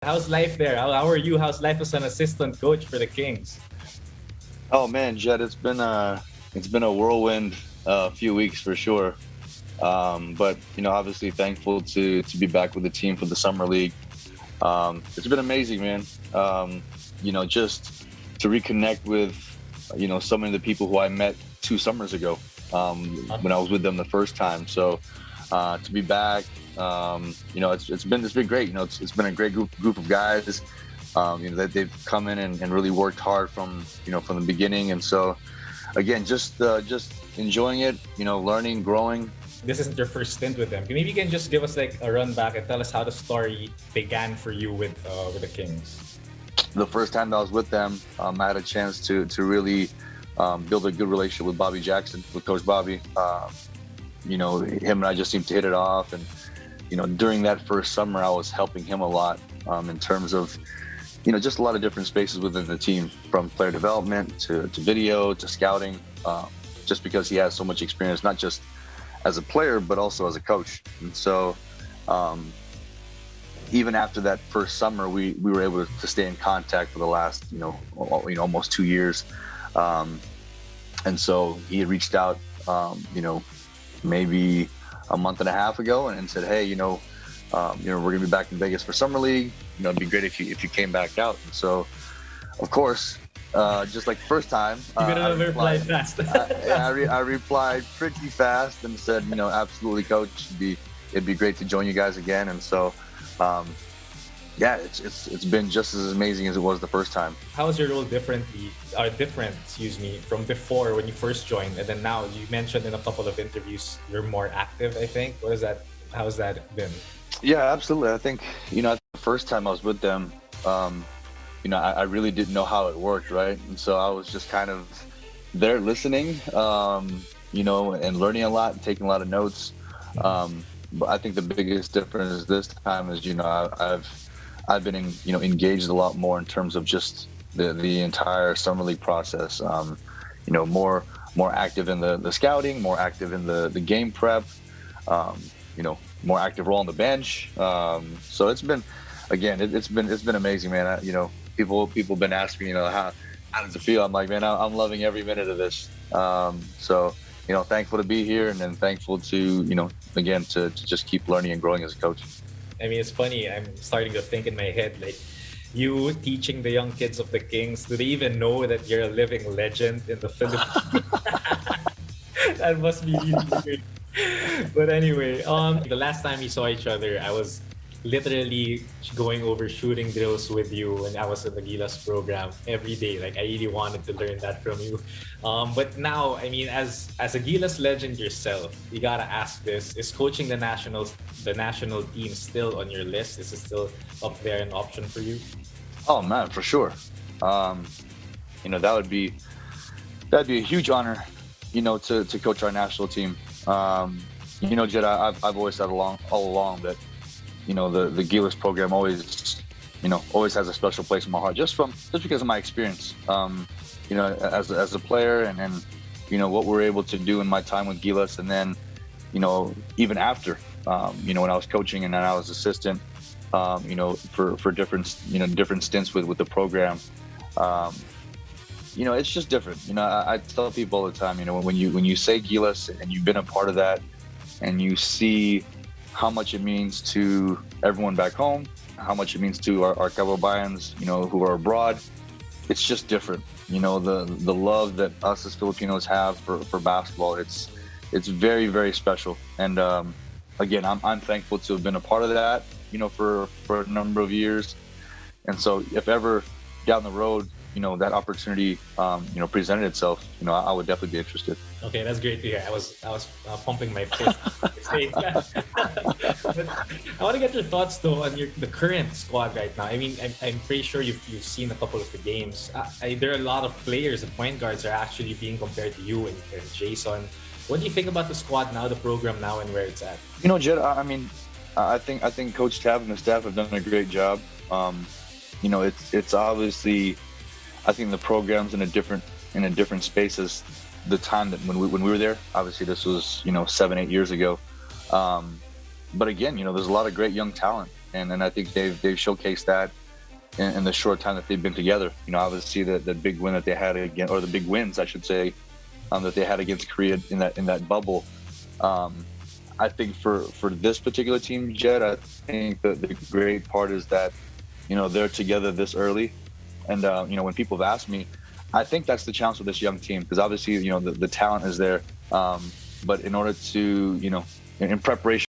How's life there? How are you? How's life as an assistant coach for the Kings? Oh man, Jed, it's been a whirlwind few weeks for sure. But obviously thankful to be back with the team for the summer league. It's been amazing, man. Just to reconnect with so many of the people who I met 2 summers ago when I was with them the first time. So to be back, it's been great. It's been a great group of guys. That they've come in and really worked hard from the beginning, and so again, just enjoying it, learning, growing. This isn't your first stint with them. Maybe you can just give us like a run back and tell us how the story began for you with the Kings. The first time that I was with them, I had a chance to really build a good relationship with Bobby Jackson, with Coach Bobby. Him and I just seemed to hit it off, and during that first summer, I was helping him a lot in terms of just a lot of different spaces within the team, from player development to video to scouting, just because he has so much experience, not just as a player, but also as a coach. And so even after that first summer, we were able to stay in contact for the last, almost 2 years. And so he had reached out, maybe a month and a half ago and said, hey, we're going to be back in Vegas for Summer League. It'd be great if you came back out. And so, of course, just like the first time, You're gonna reply fast. I replied pretty fast and said, absolutely, coach. It'd be great to join you guys again. And so, it's been just as amazing as it was the first time. How is your role different, from before when you first joined, and then now? You mentioned in a couple of interviews you're more active, I think. What is that? How's that been? Yeah, absolutely. I think, the first time I was with them, I really didn't know how it worked, right? And so I was just kind of there listening, and learning a lot and taking a lot of notes. But I think the biggest difference this time is, I've been, engaged a lot more in terms of just the entire summer league process. More active in the scouting, more active in the game prep, more active role on the bench. So it's been, again, it's been amazing, man. People been asking me, how does it feel? I'm like, man, I'm loving every minute of this. So, thankful to be here, and then thankful to, again, to just keep learning and growing as a coach. I mean, it's funny. I'm starting to think in my head, like, you teaching the young kids of the Kings, do they even know that you're a living legend in the Philippines? That must be really weird. But anyway, the last time we saw each other, I was literally going over shooting drills with you when I was in the Gilas program every day. Like, I really wanted to learn that from you. But now, I mean, as a Gilas legend yourself, you gotta ask this: is coaching the national team still on your list? Is it still up there, an option for you? Oh man, for sure. That'd be a huge honor, to coach our national team. Jed, I've always said all along that, the Gilas program always has a special place in my heart, just because of my experience, as a player, and what we're able to do in my time with Gilas, and then, even after, when I was coaching and then I was assistant, for different stints with the program. It's just different. I tell people all the time, when you say Gilas and you've been a part of that, and you see how much it means to everyone back home, how much it means to our kababayans, who are abroad, it's just different. The love that us as Filipinos have for basketball, it's very, very special. And again, I'm thankful to have been a part of that, for a number of years. And so if ever down the road, that opportunity, presented itself, I would definitely be interested. Okay, that's great to hear. I was pumping my fist. But I want to get your thoughts though on the current squad right now. I mean, I'm pretty sure you've seen a couple of the games. There are a lot of players and point guards are actually being compared to you and Jason. What do you think about the squad now, the program now, and where it's at? Jed, I think Coach Tab and the staff have done a great job. It's obviously, I think the program's in a different space as the time that when we were there. Obviously, this was 7-8 years ago. But again, there's a lot of great young talent. and I think they've showcased that in the short time that they've been together. You know, obviously the big win that they had again, or the big wins, I should say, that they had against Korea in that bubble. I think for this particular team, Jed, I think the great part is that, you know, they're together this early, and you know, when people have asked me, I think that's the challenge with this young team, because obviously, you know, the talent is there, but in order to, you know, in preparation